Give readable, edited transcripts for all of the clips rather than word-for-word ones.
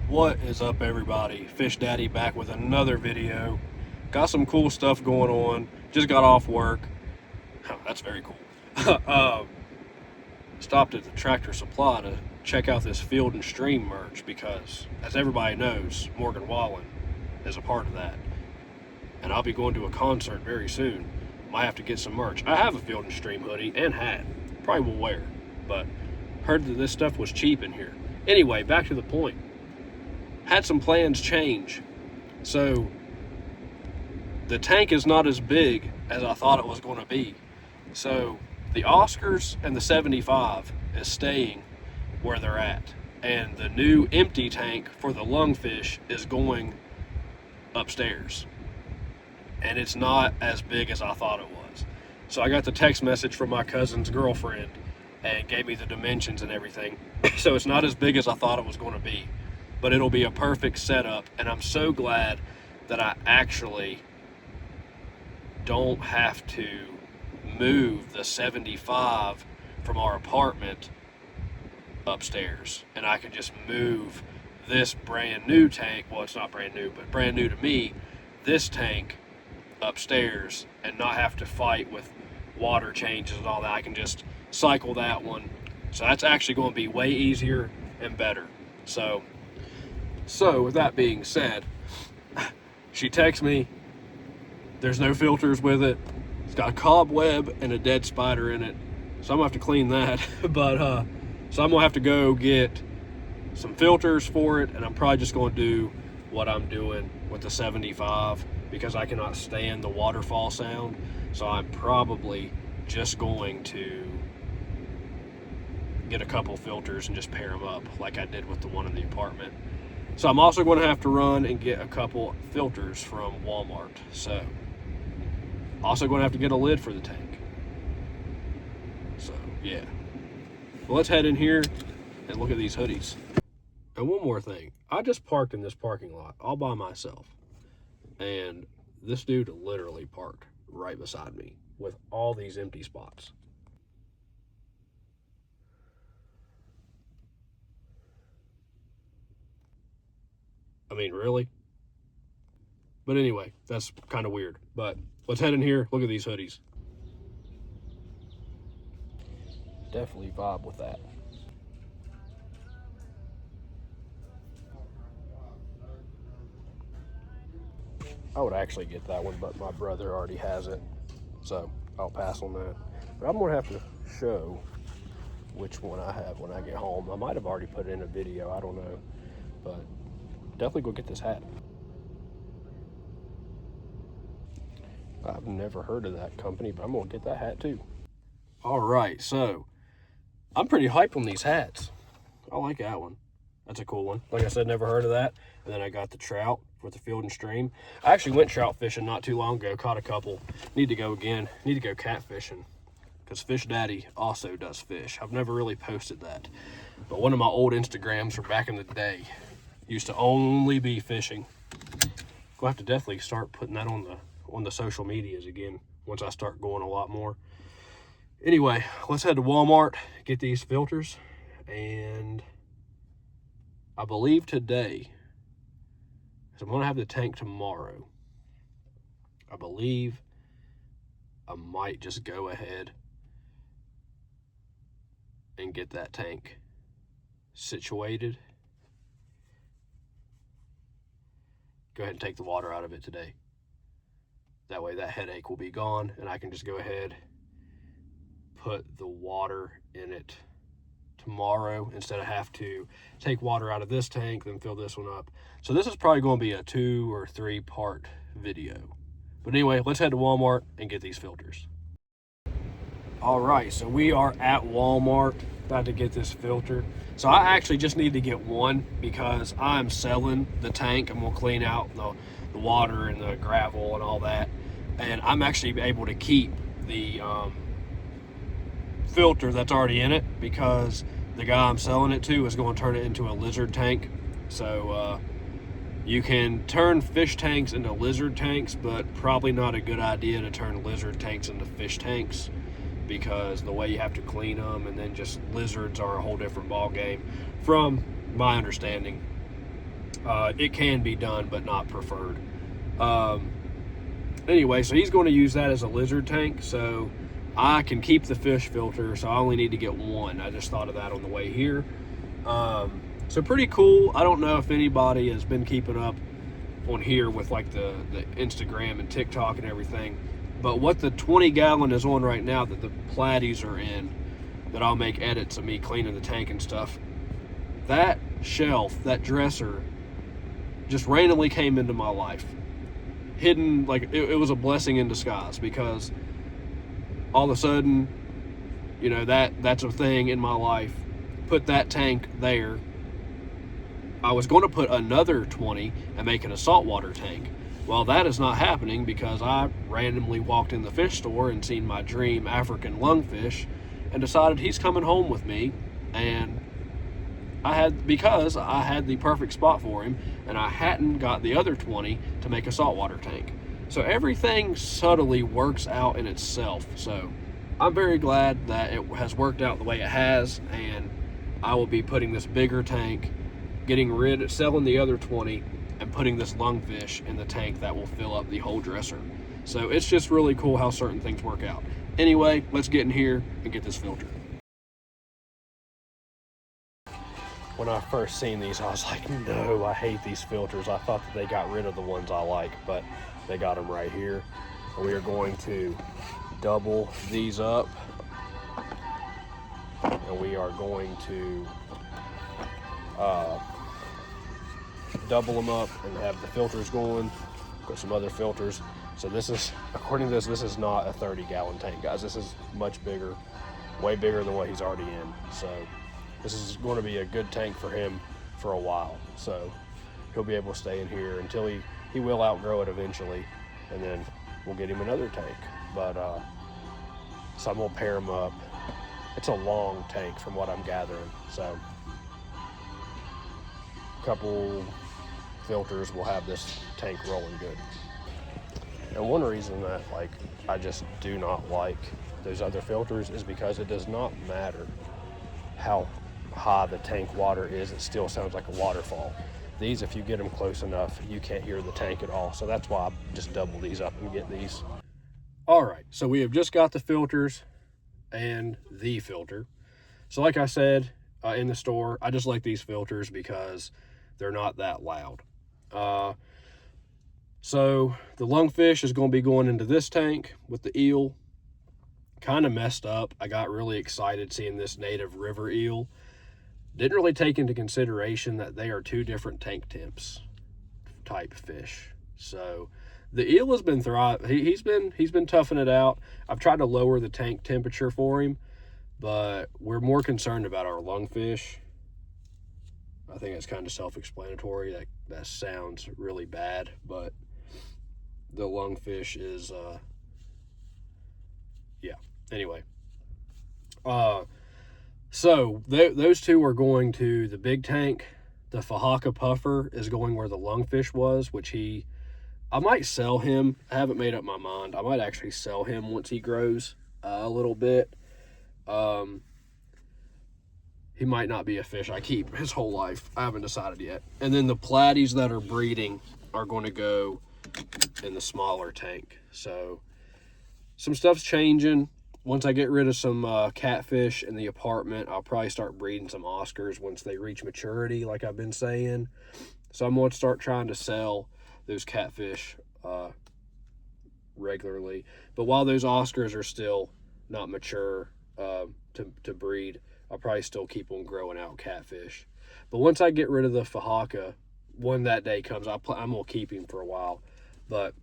What is up, everybody? Fish Daddy back with another video. Got some cool stuff going on. Just got off work. Oh, that's very cool. Stopped at the Tractor Supply to check out this Field and Stream merch because, as everybody knows, Morgan Wallen is a part of that. And I'll be going to a concert very soon. Might have to get some merch. I have a Field and Stream hoodie and hat. Probably will wear, but heard that this stuff was cheap in here. Anyway, back to the point. Had some plans change. So the tank is not as big as I thought it was going to be. So the Oscars and the 75 is staying where they're at. And the new empty tank for the Lungfish is going upstairs. And it's not as big as I thought it was. So I got the text message from my cousin's girlfriend and gave me the dimensions and everything. So it's not as big as I thought it was going to be. But it'll be a perfect setup, and I'm so glad that I actually don't have to move the 75 from our apartment upstairs, and I can just move this brand new tank, well, it's not brand new, but brand new to me, this tank upstairs and not have to fight with water changes and all that. I can just cycle that one. So that's actually going to be way easier and better. So with that being said, she texts me, there's no filters with it. It's got a cobweb and a dead spider in it. So I'm gonna have to clean that. So I'm gonna have to go get some filters for it, and I'm probably just gonna do what I'm doing with the 75 because I cannot stand the waterfall sound. So I'm probably just going to get a couple filters and just pair them up like I did with the one in the apartment. So I'm also going to have to run and get a couple filters from Walmart. So also going to have to get a lid for the tank. So yeah. Well, let's head in here and look at these hoodies. And one more thing. I just parked in this parking lot all by myself. And this dude literally parked right beside me with all these empty spots. I mean, really? But anyway, that's kind of weird. But let's head in here, look at these hoodies. Definitely vibe with that. I would actually get that one, but my brother already has it. So I'll pass on that. But I'm going to have to show which one I have when I get home. I might have already put it in a video, I don't know. But definitely go get this hat. I've never heard of that company, but I'm gonna get that hat too. All right, so I'm pretty hyped on these hats. I like that one. That's a cool one. Like I said, never heard of that. And then I got the trout for the Field and Stream. I actually went trout fishing not too long ago, caught a couple. Need to go again. Need to go catfishing because Fish Daddy also does fish. I've never really posted that, but one of my old Instagrams from back in the day used to only be fishing. Gonna have to definitely start putting that on the social medias again once I start going a lot more. Anyway, let's head to Walmart, get these filters, and I believe today, because I'm gonna have the tank tomorrow, I believe I might just go ahead and get that tank situated. Go ahead and take the water out of it today. That way that headache will be gone and I can just go ahead, put the water in it tomorrow instead of have to take water out of this tank, then fill this one up. So this is probably going to be a 2 or 3 part video. But anyway, let's head to Walmart and get these filters. All right, so we are at Walmart about to get this filter. So I actually just need to get one because I'm selling the tank. I'm gonna clean out the water and the gravel and all that. And I'm actually able to keep the filter that's already in it because the guy I'm selling it to is going to turn it into a lizard tank. So you can turn fish tanks into lizard tanks, but probably not a good idea to turn lizard tanks into fish tanks because the way you have to clean them, and then just lizards are a whole different ball game from my understanding. It can be done, but not preferred. Anyway, so he's going to use that as a lizard tank, so I can keep the fish filter, so I only need to get one. I just thought of that on the way here. So pretty cool. I don't know if anybody has been keeping up on here with like the Instagram and TikTok and everything, but what the 20-gallon is on right now that the platies are in, that I'll make edits of me cleaning the tank and stuff, that shelf, that dresser, just randomly came into my life. Hidden, like it was a blessing in disguise, because all of a sudden, you know, that's a thing in my life. Put that tank there. I was going to put another 20 and make it a saltwater tank. Well, that is not happening because I randomly walked in the fish store and seen my dream African lungfish and decided he's coming home with me. And because I had the perfect spot for him, and I hadn't got the other 20 to make a saltwater tank. So everything subtly works out in itself. So I'm very glad that it has worked out the way it has, and I will be putting this bigger tank, selling the other 20, and putting this lungfish in the tank that will fill up the whole dresser. So it's just really cool how certain things work out. Anyway, let's get in here and get this filter. When I first seen these, I was like, no, I hate these filters. I thought that they got rid of the ones I like, but they got them right here. And we are going to double these up. And we are going to double them up and have the filters going. Got some other filters. So this is, according to this is not a 30-gallon tank, guys. This is much bigger, way bigger than what he's already in. So this is going to be a good tank for him for a while. So he'll be able to stay in here until he will outgrow it eventually, and then we'll get him another tank. But so I'm gonna pair him up. It's a long tank from what I'm gathering. So a couple filters will have this tank rolling good. And one reason that I just do not like those other filters is because it does not matter how high the tank water is, it still sounds like a waterfall. These, if you get them close enough, you can't hear the tank at all. So that's why I just double these up and get these. All right, so we have just got the filters and the filter. So like I said in the store, I just like these filters because they're not that loud. So the lungfish is going to be going into this tank with the eel. Kind of messed up. I got really excited seeing this native river eel. Didn't really take into consideration that they are two different tank temps type fish. So the eel has been thriving. He's been toughing it out. I've tried to lower the tank temperature for him, but we're more concerned about our lungfish. I think it's kind of self-explanatory. That sounds really bad, but the lungfish is yeah. Anyway, so those two are going to the big tank. The Fahaka puffer is going where the lungfish was, which I might sell him. I haven't made up my mind. I might actually sell him once he grows a little bit. He might not be a fish I keep his whole life. I haven't decided yet. And then the platies that are breeding are going to go in the smaller tank. So some stuff's changing. Once I get rid of some catfish in the apartment, I'll probably start breeding some Oscars once they reach maturity, like I've been saying. So I'm going to start trying to sell those catfish regularly. But while those Oscars are still not mature to breed, I'll probably still keep on growing out catfish. But once I get rid of the Fahaka, when that day comes, I'm going to keep him for a while. But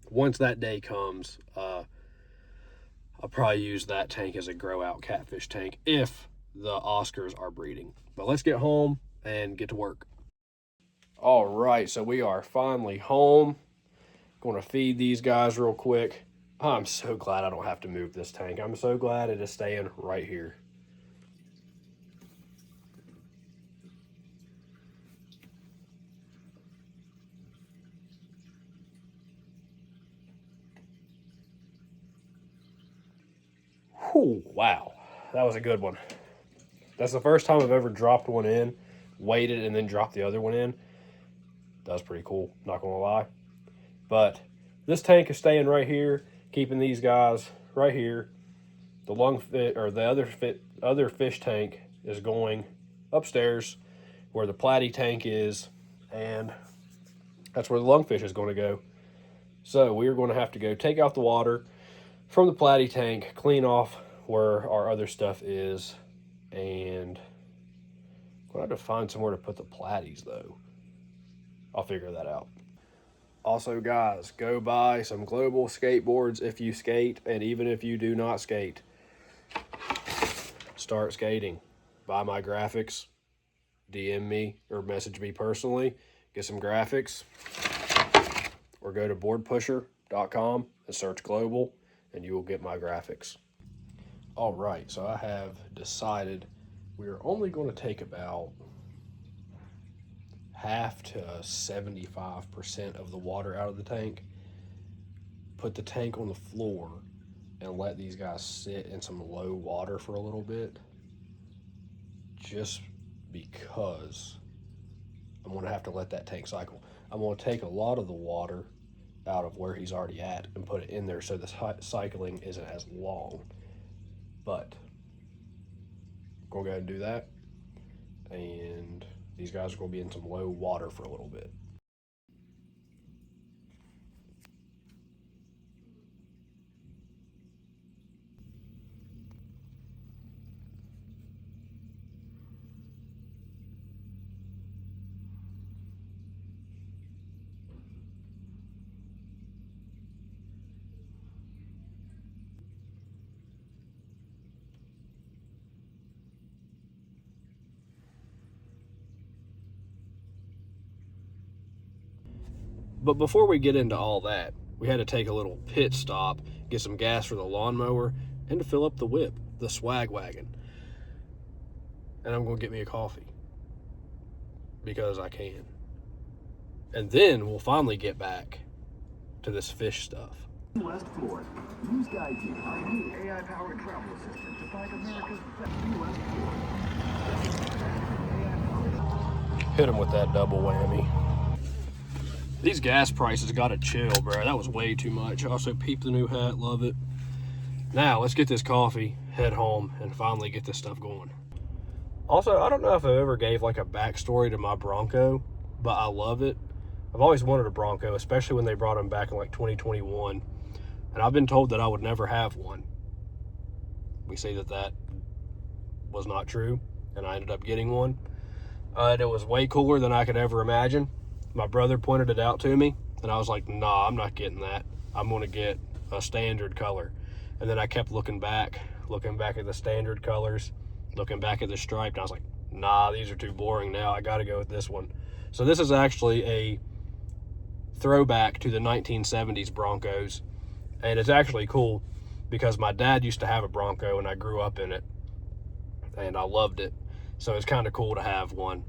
once that day comes, I'll probably use that tank as a grow out catfish tank if the Oscars are breeding. But let's get home and get to work. All right, so we are finally home. Going to feed these guys real quick. I'm so glad I don't have to move this tank. I'm so glad it is staying right here. Whew, wow, that was a good one. That's the first time I've ever dropped one in, waited, and then dropped the other one in. That's pretty cool, not gonna lie. But this tank is staying right here, keeping these guys right here. The Lungfish, or the other fish tank, is going upstairs where the platy tank is, and that's where the Lungfish is going to go. So we're going to have to go take out the water from the platy tank, clean off where our other stuff is, and I'm going to have to find somewhere to put the platies though. I'll figure that out. Also, guys, go buy some Global skateboards if you skate, and even if you do not skate, start skating. Buy my graphics, DM me or message me personally, get some graphics, or go to boardpusher.com and search Global, and you will get my graphics. All right, so I have decided we are only going to take about half to 75% of the water out of the tank, put the tank on the floor, and let these guys sit in some low water for a little bit, just because I'm going to have to let that tank cycle. I'm going to take a lot of the water out of where he's already at and put it in there so the cycling isn't as long. But I'm going to go ahead and do that, and these guys are going to be in some low water for a little bit. But before we get into all that, we had to take a little pit stop, get some gas for the lawnmower, and to fill up the whip, the swag wagon. And I'm going to get me a coffee, because I can. And then we'll finally get back to this fish stuff. West Florida. Use GuideGear, our new AI-powered travel assistant, to find America's best West Florida. Hit him with that double whammy. These gas prices gotta chill, bro. That was way too much. Also, peep the new hat, love it. Now, let's get this coffee, head home, and finally get this stuff going. Also, I don't know if I ever gave like a backstory to my Bronco, but I love it. I've always wanted a Bronco, especially when they brought them back in like 2021. And I've been told that I would never have one. We see that that was not true, and I ended up getting one. And it was way cooler than I could ever imagine. My brother pointed it out to me, and I was like, nah, I'm not getting that. I'm going to get a standard color. And then I kept looking back at the standard colors, looking back at the stripe, and I was like, nah, these are too boring now. I got to go with this one. So this is actually a throwback to the 1970s Broncos, and it's actually cool because my dad used to have a Bronco, and I grew up in it, and I loved it. So it's kind of cool to have one.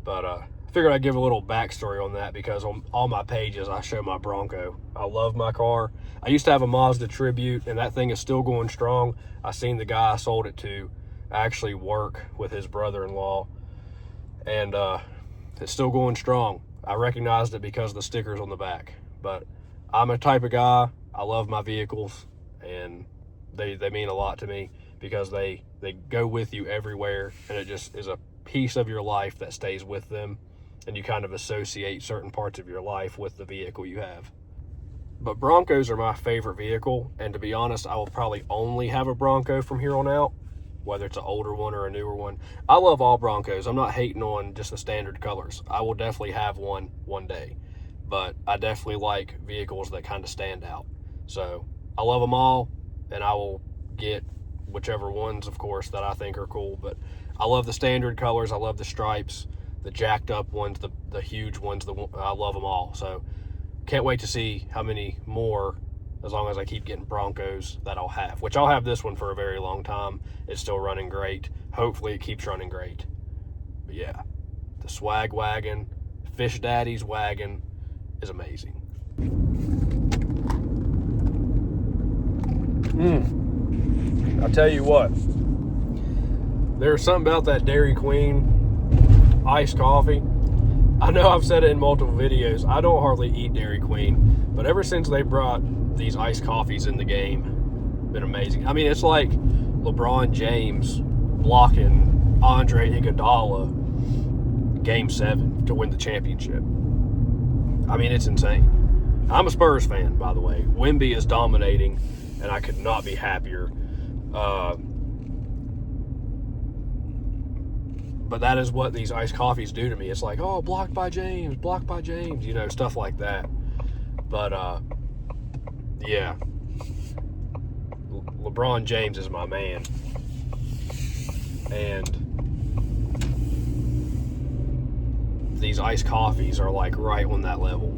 But I figured I'd give a little backstory on that because on all my pages I show my Bronco. I love my car. I used to have a Mazda Tribute, and that thing is still going strong. I seen the guy I sold it to actually work with his brother-in-law, and it's still going strong. I recognized it because of the stickers on the back. But I'm a type of guy, I love my vehicles, and they mean a lot to me because they go with you everywhere, and it just is a piece of your life that stays with them, and you kind of associate certain parts of your life with the vehicle you have. But Broncos are my favorite vehicle, and to be honest, I will probably only have a Bronco from here on out, whether it's an older one or a newer one. I love all Broncos. I'm not hating on just the standard colors. I will definitely have one day, but I definitely like vehicles that kind of stand out. So I love them all, and I will get whichever ones, of course, that I think are cool. But I love the standard colors. I love the stripes, the jacked up ones, the huge ones. I love them all. So can't wait to see how many more, as long as I keep getting Broncos, that I'll have. Which I'll have this one for a very long time. It's still running great. Hopefully it keeps running great. But yeah, the swag wagon, Fish Daddy's wagon, is amazing. I'll tell you what, there's something about that Dairy Queen iced coffee. I know I've said it in multiple videos. I don't hardly eat Dairy Queen, but ever since they brought these iced coffees in the game, been amazing. I mean, it's like LeBron James blocking Andre Iguodala Game 7 to win the championship. I mean, it's insane. I'm a Spurs fan, by the way. Wemby is dominating, and I could not be happier. But that is what these iced coffees do to me. It's like, oh, blocked by James, you know, stuff like that. But, yeah. LeBron James is my man. And these iced coffees are like right on that level.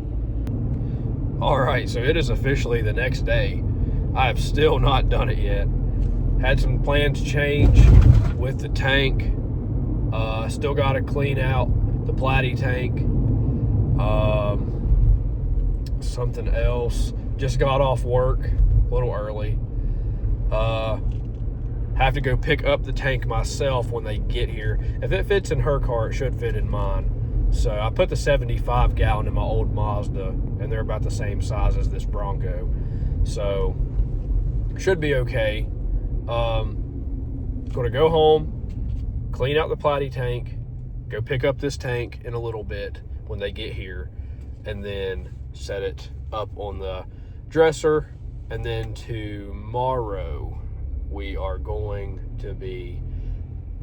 All right, so it is officially the next day. I have still not done it yet. Had some plans change with the tank. Still got to clean out the platy tank. Something else. Just got off work a little early. Have to go pick up the tank myself when they get here. If it fits in her car, it should fit in mine. So I put the 75 gallon in my old Mazda, and they're about the same size as this Bronco. So should be okay. Gonna go home, clean out the platy tank, go pick up this tank in a little bit when they get here, and then set it up on the dresser. And then tomorrow we are going to be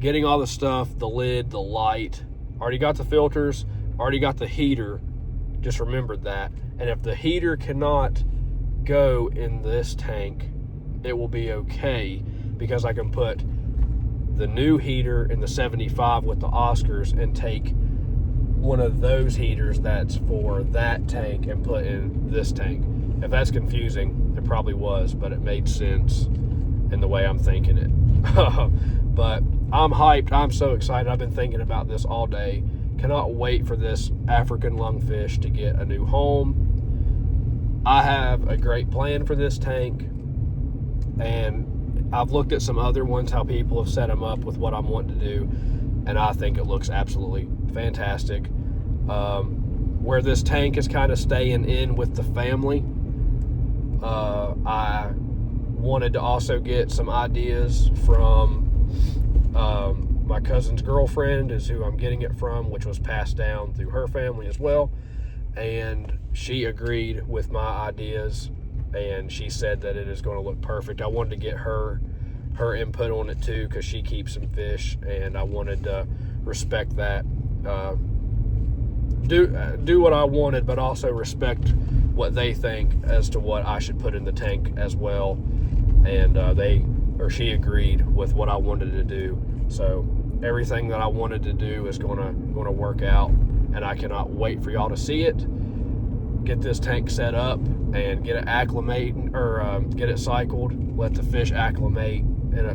getting all the stuff, the lid, the light. Already got the filters, already got the heater, just remembered that. And if the heater cannot go in this tank, it will be okay, because I can put the new heater in the 75 with the Oscars and take one of those heaters that's for that tank and put in this tank. If that's confusing, it probably was, but it made sense in the way I'm thinking it. But I'm hyped. I'm so excited. I've been thinking about this all day. Cannot wait for this African lungfish to get a new home. I have a great plan for this tank, and I've looked at some other ones, how people have set them up with what I'm wanting to do, and I think it looks absolutely fantastic. Where this tank is kind of staying in with the family, I wanted to also get some ideas from my cousin's girlfriend, is who I'm getting it from, which was passed down through her family as well, and she agreed with my ideas, and she said that it is going to look perfect. I wanted to get her input on it too, because she keeps some fish, and I wanted to respect that. Do what I wanted, but also respect what they think as to what I should put in the tank as well. And she agreed with what I wanted to do. So everything that I wanted to do is gonna work out, and I cannot wait for y'all to see it. Get this tank set up and get it acclimating, or get it cycled. Let the fish acclimate in a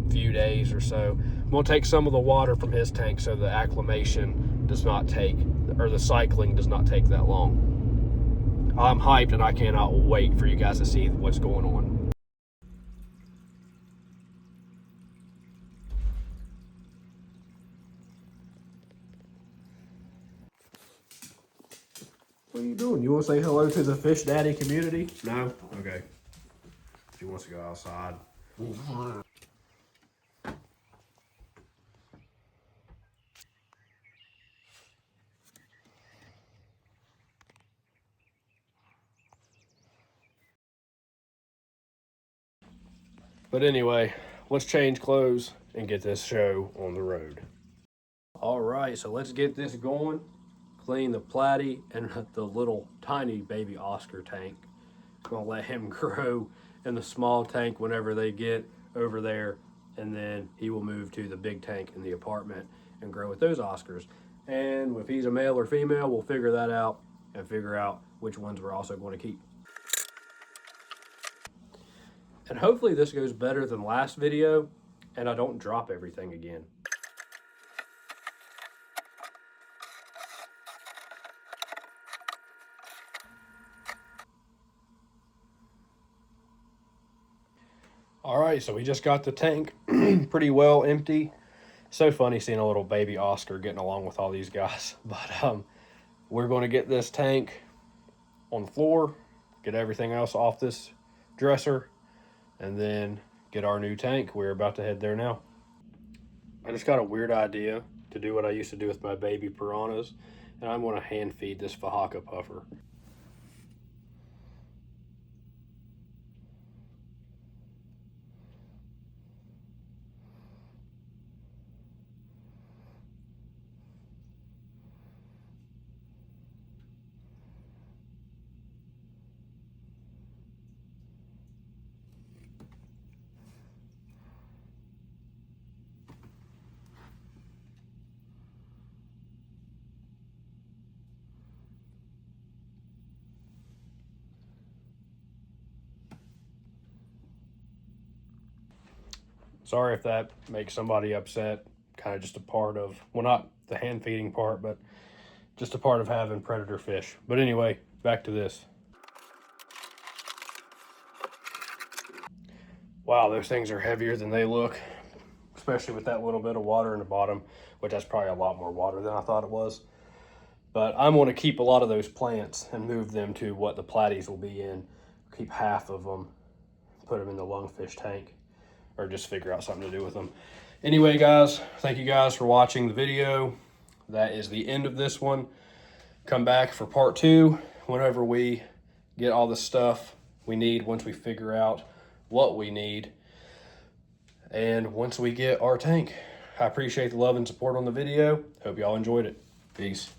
few days or so. I'm gonna take some of the water from his tank so the acclimation does not take, or the cycling does not take that long. I'm hyped, and I cannot wait for you guys to see what's going on. What are you doing? You want to say hello to the Fish Daddy community? No? Okay. She wants to go outside. But anyway, let's change clothes and get this show on the road. All right, so let's get this going. Clean the platy and the little tiny baby Oscar tank. Gonna let him grow in the small tank whenever they get over there, and then he will move to the big tank in the apartment and grow with those Oscars. And if he's a male or female, we'll figure that out and figure out which ones we're also going to keep. And hopefully this goes better than last video, and I don't drop everything again. All right, so we just got the tank pretty well empty. So funny seeing a little baby Oscar getting along with all these guys. But we're going to get this tank on the floor, get everything else off this dresser, and then get our new tank. We're about to head there now. I just got a weird idea to do what I used to do with my baby piranhas, and I'm going to hand feed this Fahaka puffer. Sorry if that makes somebody upset. Kind of just a part of, well, not the hand feeding part, but just a part of having predator fish. But anyway, back to this. Wow, those things are heavier than they look, especially with that little bit of water in the bottom, which that's probably a lot more water than I thought it was. But I'm going to keep a lot of those plants and move them to what the platies will be in. Keep half of them, put them in the lungfish tank, or just figure out something to do with them. Anyway, guys, thank you guys for watching the video. That is the end of this one. Come back for part 2 whenever we get all the stuff we need, once we figure out what we need, and once we get our tank. I appreciate the love and support on the video. Hope y'all enjoyed it. Peace.